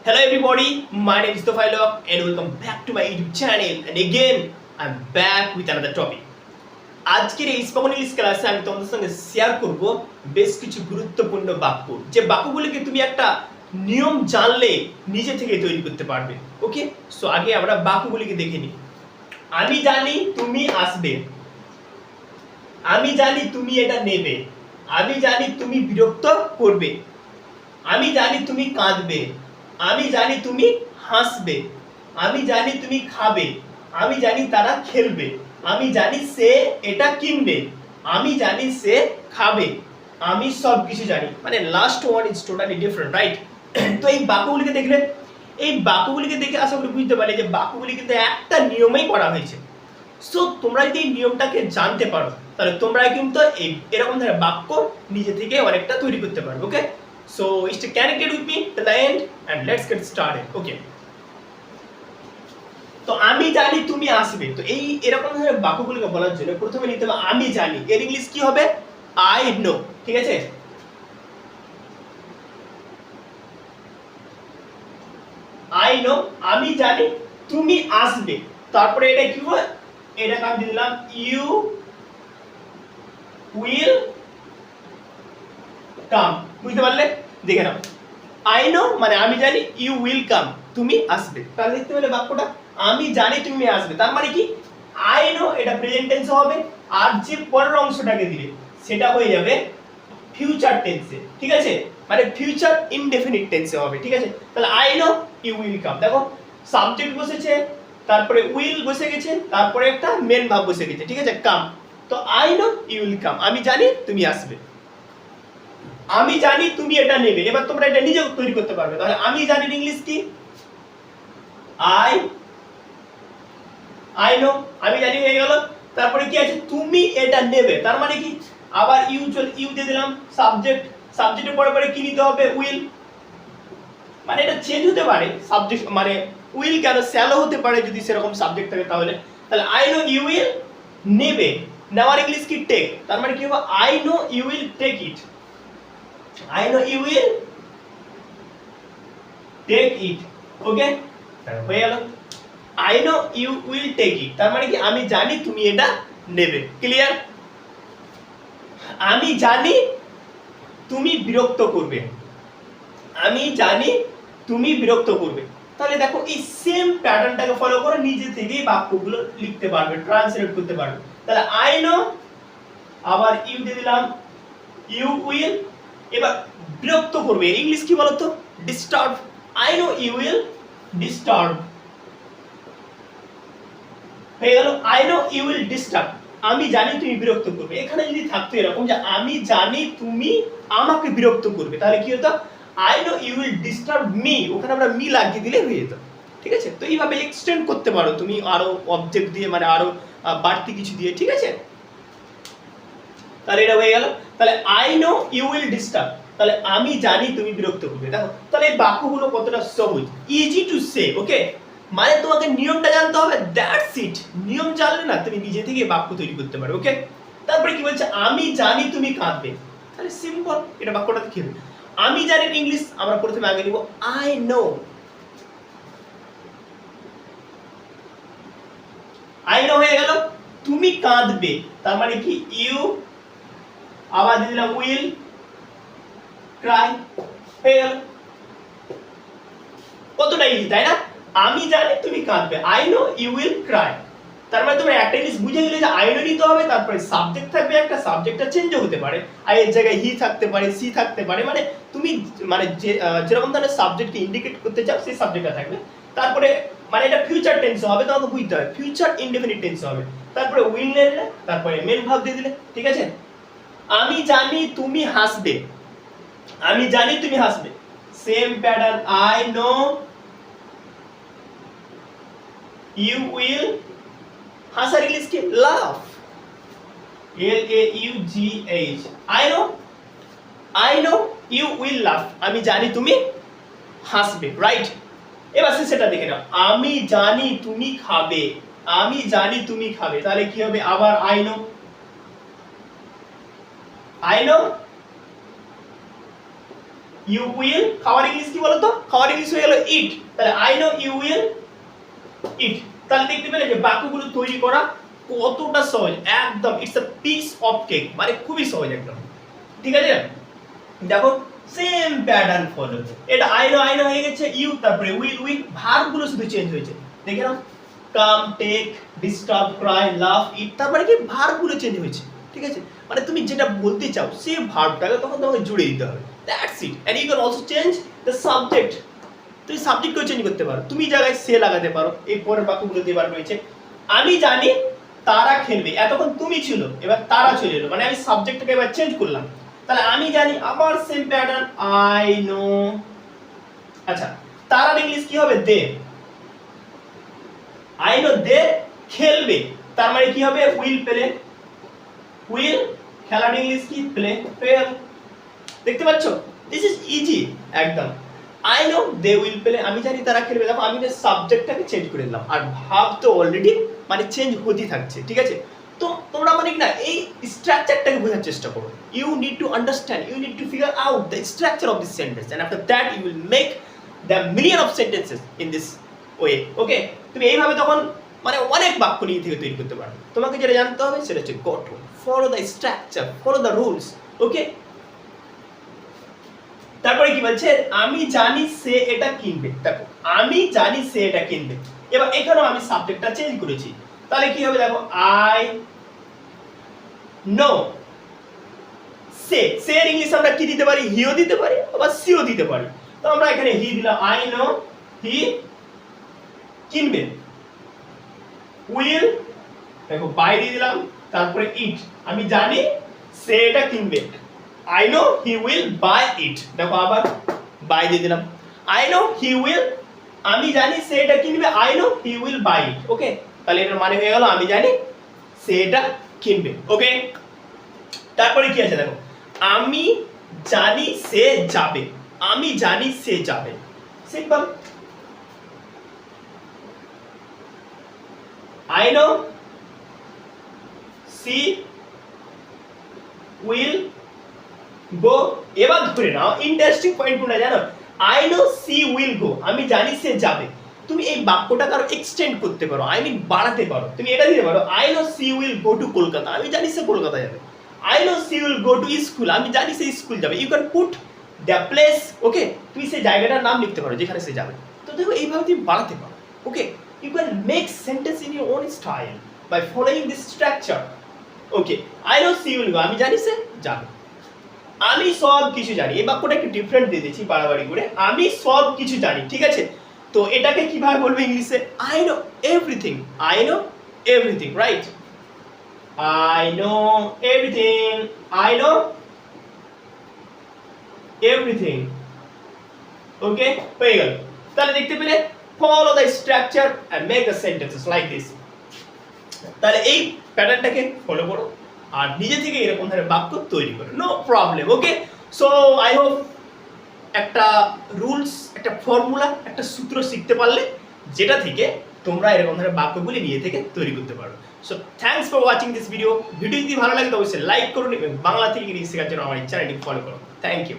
Hello everybody, my name is Tofail Hoque and welcome back to my YouTube channel, and again I'm back with another topic. আজকের এই spoken English ক্লাসে আমি তোমাদের সঙ্গে share করব বেশ কিছু গুরুত্বপূর্ণ বাক্য, যে বাক্যগুলোকে তুমি একটা নিয়ম জানলে নিজে থেকে তৈরি করতে পারবে। ওকে, সো আগে আমরা বাক্যগুলোকে দেখে নিই। আমি জানি তুমি আসবে, আমি জানি তুমি এটা নেবে, আমি জানি তুমি বিরক্ত করবে, আমি জানি তুমি কাঁদবে, আমি জানি তুমি হাসবে, আমি জানি তুমি খাবে, আমি জানি তারা খেলবে, আমি জানি সে এটা কিনবে, আমি জানি সে খাবে, আমি সব কিছু জানি। মানে last one is totally different, right? তো এই বাক্যগুলিকে দেখলে, এই বাক্যগুলিকে দেখে আশা করি বুঝতে পারে যে বাক্যগুলি কিন্তু একটা নিয়মেই করা হয়েছে। সো তোমরা যদি এই নিয়মটাকে জানতে পারো তাহলে তোমরা কিন্তু এরকম ধরনের বাক্য নিজে থেকে অনেকটা তৈরি করতে পারবে। ওকে, so stay connected with me till the end and let's get started. Okay, তো আমি জানি তুমি আসবে, তো এই এরকম ধরনের বাক্যগুলোকে বলার জন্য প্রথমে নিতে হবে আমি জানি। এর ইংলিশ কি হবে? I no. ঠিক আছে, আই নো, আমি জানি তুমি আসবে। তারপরে এটা কি হবে? এটা আমি দিয়ে দিলাম ইউ উইল কাম। বুঝতে পারলে? দেখে নাও, আই নো মানে আমি জানি, ইউ উইল কাম তুমি আসবে। তাহলে দেখতে পেলে বাক্যটা আমি জানি তুমি আসবে, তার মানে কি আই নো এটা প্রেজেন্ট টেন্সে হবে, আর যে পরের অংশটাকে দিলে সেটা হয়ে যাবে ফিউচার টেন্সে। ঠিক আছে, মানে ফিউচার ইনডেফিনিট টেন্সে হবে। ঠিক আছে, তাহলে I know you will come, দেখো সাবজেক্ট বসেছে, তারপরে উইল বসে গেছে, তারপরে একটা মেন ভার্ব বসে গেছে। ঠিক আছে, কাম। তো I know you will come, আমি জানি তুমি আসবে। আমি জানি তুমি এটা নেবে, এবার তোমরা এটা নিজে তৈরি করতে পারবে। তাহলে আমি জানি ইংলিশ কি? আই নো, আমি জানি হয়ে গেল। তারপরে কি আছে? তুমি এটা নেবে, তার মানে কি আবার ইউ দিয়ে দিলাম, সাবজেক্ট, সাবজেক্টের পরে পরে কি নিতে হবে? উইল। মানে এটা চেঞ্জ হতে পারে সাবজেক্ট, মানে উইল কেন শ্যালো হতে পারে যদি সেরকম সাবজেক্ট থাকে। তাহলে আই নো ইউ উইল নেবে, নেওয়ার ইংলিশ কি? টেক। তার মানে কি হবে? I know you will take it, I know you will take it. Okay, হয়ে গেল। I know you will take it, তার মানে কি আমি জানি তুমি এটা নেবে। ক্লিয়ার? আমি জানি তুমি বিরক্ত করবে, আমি জানি তুমি বিরক্ত করবে। তাহলে দেখো এই সেম প্যাটার্নটাকে ফলো করে নিজে থেকেই বাক্যগুলো লিখতে পারবে, ট্রান্সলেট করতে পারবে। তাহলে I know, আবার ইউ দিয়ে দিলাম, you will, এবার বিরক্ত করবে ইংলিশ কি বলতো? Disturb. I know you will disturb, হয়ে গেল। I know you will disturb, আমি জানি তুমি বিরক্ত করবে। এখানে যদি থাকতো এরকম যে আমি জানি তুমি আমাকে বিরক্ত করবে, তাহলে কি হতো? I know you will disturb me, ওখানে আমরা মি লাগিয়ে দিলে হয়ে যেত। ঠিক আছে, তো এইভাবে এক্সটেন্ড করতে পারো তুমি আরো অবজেক্ট দিয়ে, মানে আরো বাড়তি কিছু দিয়ে। ঠিক আছে, তাহলে এটা হয়ে গেল। তাহলে I know you will disturb, তাহলে আমি জানি তুমি বিরক্ত করবে। দেখো তাহলে এই বাক্যগুলো কতটা সহজ, ইজি টু সে। ওকে, মানে তোমাকে নিয়মটা জানতে হবে, দ্যাটস ইট। নিয়ম জানলে না তুমি নিজে থেকে বাক্য তৈরি করতে পারবে। ওকে, তারপরে কি বলছে? আমি জানি তুমি কাঁদবে। তাহলে সিম্পল, এটা বাক্যটা কি হবে? আমি জানি ইংলিশ আমরা প্রথমে আগে নিব আই নো। আই নো হয়ে গেল। তুমি কাঁদবে, তার মানে কি ইউ, আবার দিলাম উইল ক্রাই, হয়ে গেল। কতটা ইজি, তাই না? আমি জানি তুমি কাঁদবে, I know you will cry. তার মানে তোমরা একটা জিনিস বুঝে গেলে যে আই নো নিতে হবে, তারপরে সাবজেক্ট থাকবে একটা, সাবজেক্টটা চেঞ্জও হতে পারে, আই এর জায়গায় হি থাকতে পারে, সি থাকতে পারে, মানে তুমি মানে যেরকম ধরনের সাবজেক্টকে ইন্ডিকেট করতে চাও সেই সাবজেক্টটা থাকবে। তারপরে মানে এটা ফিউচার টেন্স হবে, তোমাকে বুঝতে হবে ফিউচার ইনডেফিনিট টেন্স হবে। তারপরে উইল নিলে, তারপরে মেন ভার্ব দিয়ে দিলে। ঠিক আছে, আমি জানি তুমি হাসবে, আমি জানি তুমি হাসবে, same pattern. I know you will, হাসার ইংলিশ কি? Laugh, L A U G H. I know you will laugh, আমি জানি তুমি হাসবে, রাইট? এবার সেটা দেখে নাও, আমি জানি তুমি খাবে, আমি জানি তুমি খাবে, তাহলে কি হবে? আবার I know, I know you will, খাওয়ার ইংলিশ কি বলতো? খাওয়ার ইংলিশ হয়ে গেল ইট। তাহলে I know you will eat. তাহলে দেখতে পেলে যে বাক্যগুলো তৈরি করা কতটা সহজ, একদম it's a piece of cake, মানে খুবই সহজ একদম। ঠিক আছে, দেখো সেম প্যাটার্ন ফলো। এটা আই নো হয়ে গেছে, ইউ তারপরে উইল উইল, ভার্বগুলো শুধু চেঞ্জ হয়েছে। দেখে নাও, কাম, টেক, ডিস্টার্ব, ক্রাই, লাভ, ইট, তারপরে কি ভার্বগুলো চেঞ্জ হয়েছে। ঠিক আছে, মানে তুমি যেটা বলতে চাও সেই ভার্বটাকে তখন তোমাকে জুড়ে দিতে হবে। That's it. And you can also change the subject. তুমি সাবজেক্টকেও চেঞ্জ করতে পারো, তুমি জায়গায় সে লাগাতে পারো। এই পরের বাক্যগুলো দেবার রয়েছে, আমি জানি তারা খেলবে, এতক্ষণ তুমি ছিল, এবার তারা চলে এলো, মানে আমি সাবজেক্টটাকে এবার চেঞ্জ করলাম। তাহলে আমি জানি, আবার সেম প্যাটার্ন, আই নো। আচ্ছা, তারার ইংলিশ কি হবে? দে। আই নো দে খেলবে, তার মানে কি হবে? Will play. উইল, খেলার ইংলিশ কি? প্লে। প্লেয়ার। দেখতে পাচ্ছ, দিস ইজ ইজি একদম। I know they will play, আমি জানি তারা খেলবে। দেখো আমি যে সাবজেক্টটাকে চেঞ্জ করে দিলাম, আর ভাব তো অলরেডি মানে চেঞ্জ হতেই থাকছে। ঠিক আছে, তো তোমরা মানে কি না এই স্ট্রাকচারটাকে বোঝার চেষ্টা করো। You need to understand, you need to figure out the structure of this sentence, and after that you will make the million of sentences in this way. Okay, তুমি এইভাবে তখন মানে অনেক বাক্য নিয়ে থেকে তৈরি করতে পারো। তোমাকে যেটা জানতে হবে সেটা হচ্ছে গঠন, follow the structure, follow the rules. Okay, তারপরে কি বলছে? আমি জানি সে এটা কিনবে। দেখো আমি জানি সে এটা কিনবে, এবার এখানেও আমি সাবজেক্টটা চেঞ্জ করেছি। তাহলে কি হবে? দেখো আই নো সে। সে এর ইংলিশ আমরা কি দিতে পারি? হিও দিতে পারি, আবার সিও দিতে পারি। তো আমরা এখানে হি দিলাম, আই নো হি কিনবে। উইল, দেখো বাই দিয়ে দিলাম, তারপরে ইট, আমি জানি সে এটা কিনবে। I know he will buy it, দেখো আবার বাই দিয়ে দিলাম। I know he will, আমি জানি সে এটা কিনবে, I know he will buy it. ওকে, তাহলে এটার মানে হয়ে গেল আমি জানি সে এটা কিনবে। ওকে, তারপরে কি আছে? দেখো আমি জানি সে যাবে, আমি জানি সে যাবে। Simple. I know she will go. এবার ধরে নাও ইন্টারেস্টিং পয়েন্ট কোনটা জানো? I know she will go, আমি জানি সে যাবে। তুমি এই বাক্যটাকে আরো এক্সটেন্ড করতে পারো, আই মিন বাড়াতে পারো। তুমি এটা দিতে পারো, I know she will go to Kolkata, আমি জানি সে কলকাতা যাবে। I know she will go to school, আমি জানি সে স্কুল যাবে। You can put the place. Okay, তুমি সেই জায়গাটার নাম লিখতে পারো যেখানে সে যাবে। তো দেখো এইভাবে তুমি বাড়াতে পারো। Okay, you can make sentence in your own style by following this structure. Okay, I know she will go, আমি জানি সে যাবে। আমি সব কিছু জানি, এই বাক্যটা একটু ডিফারেন্ট দিয়ে দিয়েছি বাড়াবাড়ি করে, আমি সব কিছু জানি। ঠিক আছে, তো এটাকে কিভাবে বলবো ইংলিশে? I know everything. I know everything, right? I know everything, I know everything. Okay, হয়ে গেল। তাহলে দেখতে পেলে, follow the structure and make the sentences like this. তাহলে এই প্যাটার্নটাকে ফলো করো আর নিজে থেকে এরকম ধরনের বাক্য তৈরি করো, no problem. Okay, so I hope একটা রুলস, একটা ফর্মুলা, একটা সূত্র শিখতে পারলে যেটা থেকে তোমরা এরকম ধরনের বাক্যগুলি নিজে থেকে তৈরি করতে পারো। So thanks for watching this video. Video যদি ভালো লাগে তো অবশ্যই লাইক করুন এবং বাংলা থেকে ইংরেজি শেখার জন্য আমার এই চ্যানেলটি ফলো করুন। Thank you.